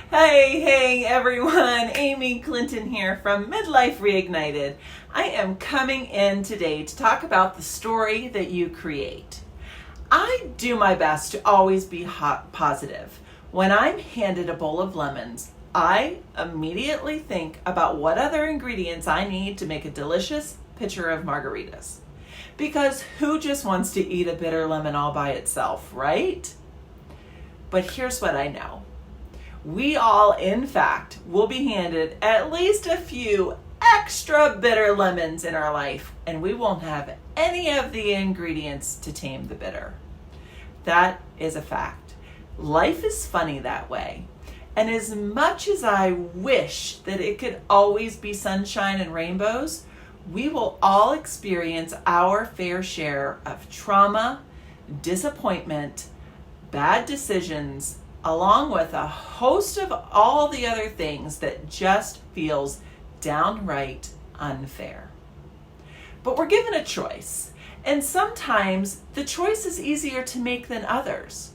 Hey everyone, Amy Clinton here from Midlife Reignited. I am coming in today to talk about the story that you create. I do my best to always be positive. When I'm handed a bowl of lemons, I immediately think about what other ingredients I need to make a delicious pitcher of margaritas. Because who just wants to eat a bitter lemon all by itself, right? But here's what I know. We all, in fact, will be handed at least a few extra bitter lemons in our life, and we won't have any of the ingredients to tame the bitter. That is a fact. Life is funny that way. And as much as I wish that it could always be sunshine and rainbows, we will all experience our fair share of trauma, disappointment, bad decisions, along with a host of all the other things that just feels downright unfair. But we're given a choice, and sometimes the choice is easier to make than others.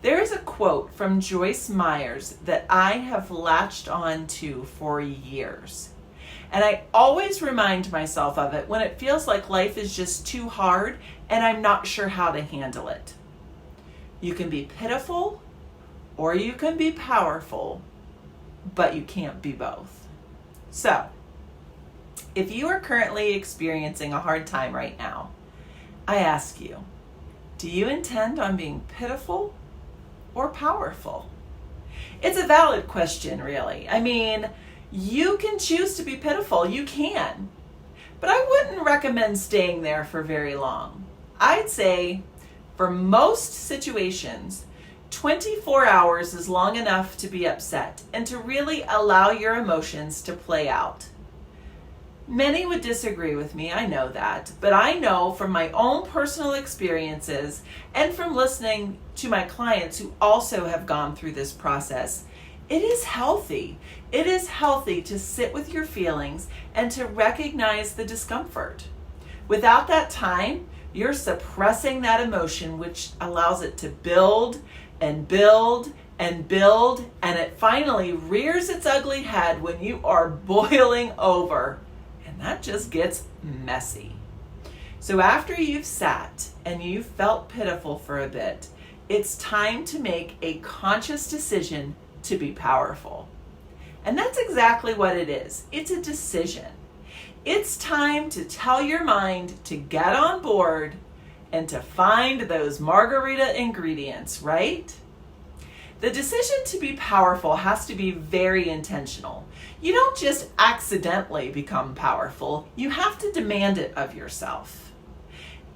There is a quote from Joyce Myers that I have latched on to for years, and I always remind myself of it when it feels like life is just too hard and I'm not sure how to handle it. You can be pitiful, or you can be powerful, but you can't be both. So, if you are currently experiencing a hard time right now, I ask you, do you intend on being pitiful or powerful? It's a valid question, really. I mean, you can choose to be pitiful, you can, but I wouldn't recommend staying there for very long. I'd say for most situations, 24 hours is long enough to be upset and to really allow your emotions to play out. Many would disagree with me, I know that, but I know from my own personal experiences and from listening to my clients who also have gone through this process, it is healthy. It is healthy to sit with your feelings and to recognize the discomfort. Without that time, you're suppressing that emotion, which allows it to build and build and build, and it finally rears its ugly head when you are boiling over, and that just gets messy. So after you've sat and you've felt pitiful for a bit, it's time to make a conscious decision to be powerful. And that's exactly what it is. It's a decision. It's time to tell your mind to get on board and to find those margarita ingredients, right? The decision to be powerful has to be very intentional. You don't just accidentally become powerful. You have to demand it of yourself.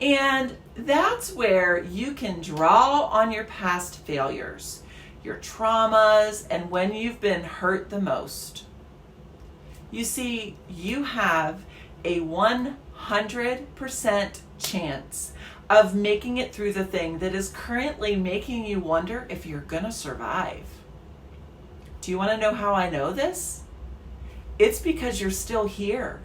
And that's where you can draw on your past failures, your traumas, and when you've been hurt the most. You see, you have a 100% chance of making it through the thing that is currently making you wonder if you're going to survive. Do you want to know how I know this? It's because you're still here.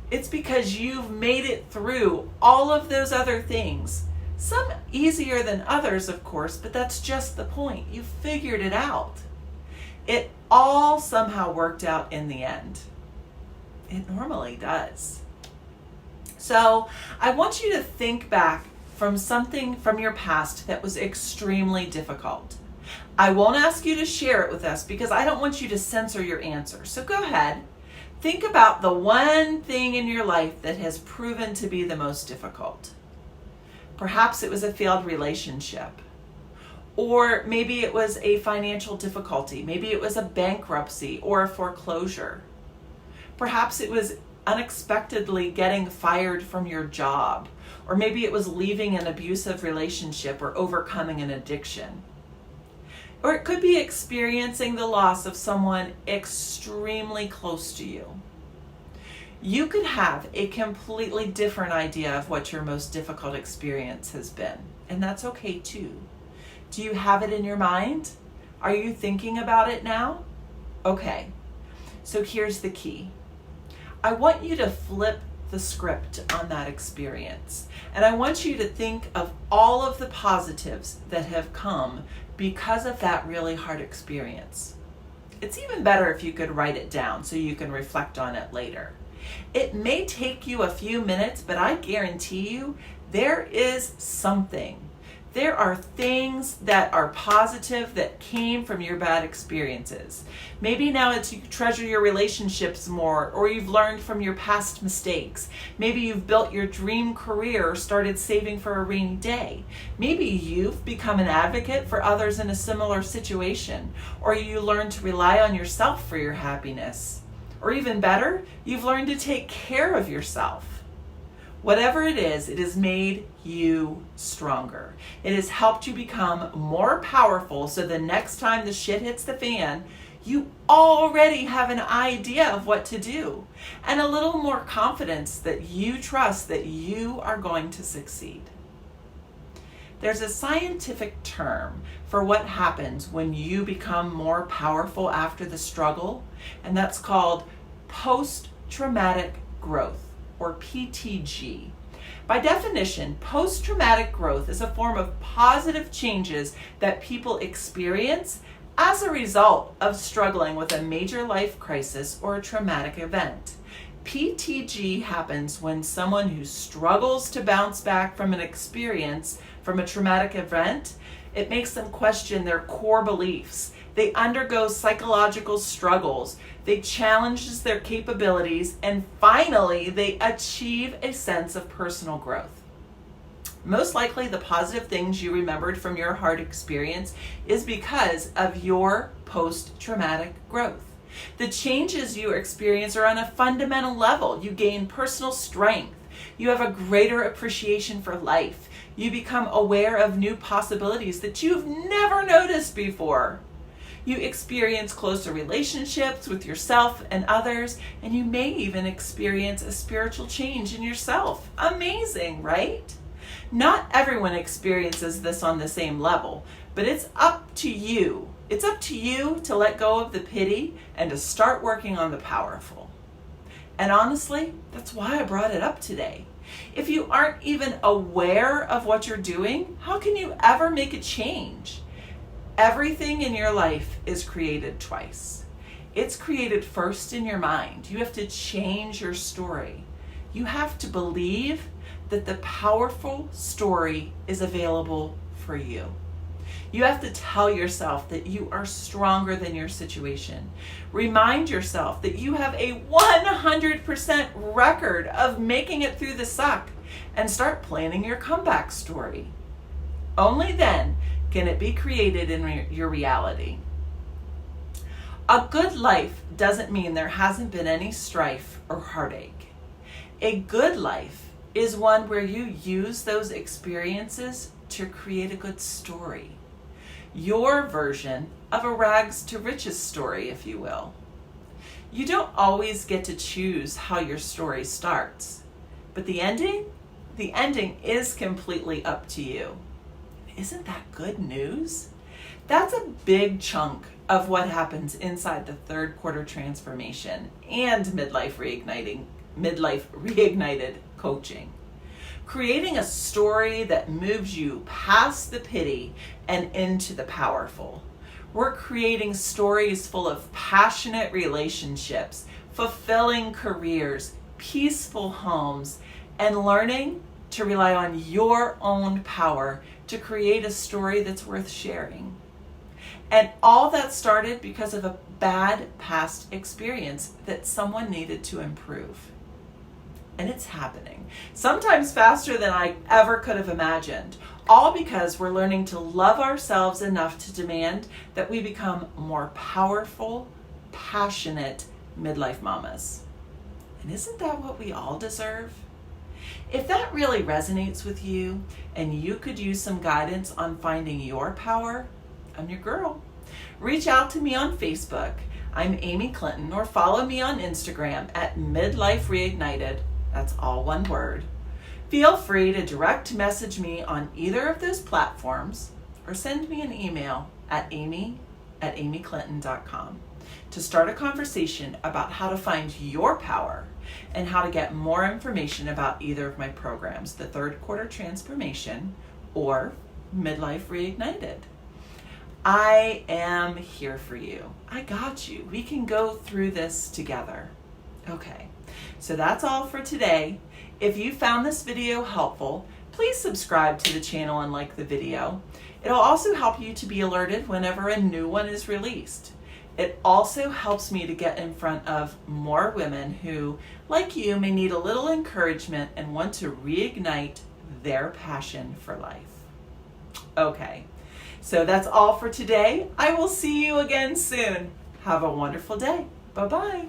It's because you've made it through all of those other things. Some easier than others, of course, but that's just the point. You figured it out. It all somehow worked out in the end. It normally does. So I want you to think back from something from your past that was extremely difficult. I won't ask you to share it with us because I don't want you to censor your answer. So go ahead. Think about the one thing in your life that has proven to be the most difficult. Perhaps it was a failed relationship. Or maybe it was a financial difficulty. Maybe it was a bankruptcy or a foreclosure. Perhaps it was unexpectedly getting fired from your job. Or maybe it was leaving an abusive relationship or overcoming an addiction. Or it could be experiencing the loss of someone extremely close to you. You could have a completely different idea of what your most difficult experience has been, and that's okay too. Do you have it in your mind? Are you thinking about it now? Okay, so here's the key. I want you to flip the script on that experience, and I want you to think of all of the positives that have come because of that really hard experience. It's even better if you could write it down so you can reflect on it later. It may take you a few minutes, but I guarantee you there is something. There are things that are positive that came from your bad experiences. Maybe now it's you treasure your relationships more, or you've learned from your past mistakes. Maybe you've built your dream career or started saving for a rainy day. Maybe you've become an advocate for others in a similar situation, or you learned to rely on yourself for your happiness. Or even better, you've learned to take care of yourself. Whatever it has made you stronger. It has helped you become more powerful so the next time the shit hits the fan, you already have an idea of what to do and a little more confidence that you trust that you are going to succeed. There's a scientific term for what happens when you become more powerful after the struggle, and that's called post-traumatic growth, or PTG. By definition, post-traumatic growth is a form of positive changes that people experience as a result of struggling with a major life crisis or a traumatic event. PTG happens when someone who struggles to bounce back from an experience, from a traumatic event, it makes them question their core beliefs. They undergo psychological struggles. They challenge their capabilities, and finally, they achieve a sense of personal growth. Most likely, the positive things you remembered from your hard experience is because of your post-traumatic growth. The changes you experience are on a fundamental level. You gain personal strength. You have a greater appreciation for life. You become aware of new possibilities that you've never noticed before. You experience closer relationships with yourself and others, and you may even experience a spiritual change in yourself. Amazing, right? Not everyone experiences this on the same level, but it's up to you. It's up to you to let go of the pity and to start working on the powerful. And honestly, that's why I brought it up today. If you aren't even aware of what you're doing, how can you ever make a change? Everything in your life is created twice. It's created first in your mind. You have to change your story. You have to believe that the powerful story is available for you. You have to tell yourself that you are stronger than your situation. Remind yourself that you have a 100% record of making it through the suck, and start planning your comeback story. Only then can it be created in your reality. A good life doesn't mean there hasn't been any strife or heartache. A good life is one where you use those experiences to create a good story. Your version of a rags to riches story, if you will. You don't always get to choose how your story starts, but the ending is completely up to you. Isn't that good news? That's a big chunk of what happens inside the third quarter transformation and midlife reignited coaching. Creating a story that moves you past the pity and into the powerful. We're creating stories full of passionate relationships, fulfilling careers, peaceful homes, and learning to rely on your own power to create a story that's worth sharing. And all that started because of a bad past experience that someone needed to improve. And it's happening, sometimes faster than I ever could have imagined, all because we're learning to love ourselves enough to demand that we become more powerful, passionate midlife mamas. And isn't that what we all deserve? If that really resonates with you and you could use some guidance on finding your power, I'm your girl. Reach out to me on Facebook. I'm Amy Clinton, or follow me on Instagram at Midlife Reignited. That's all one word. Feel free to direct message me on either of those platforms or send me an email at amy@amyclinton.com to start a conversation about how to find your power and how to get more information about either of my programs, the Third Quarter Transformation or Midlife Reignited. I am here for you. I got you. We can go through this together. Okay, so that's all for today. If you found this video helpful, please subscribe to the channel and like the video. It'll also help you to be alerted whenever a new one is released. It also helps me to get in front of more women who, like you, may need a little encouragement and want to reignite their passion for life. Okay, so that's all for today. I will see you again soon. Have a wonderful day. Bye-bye.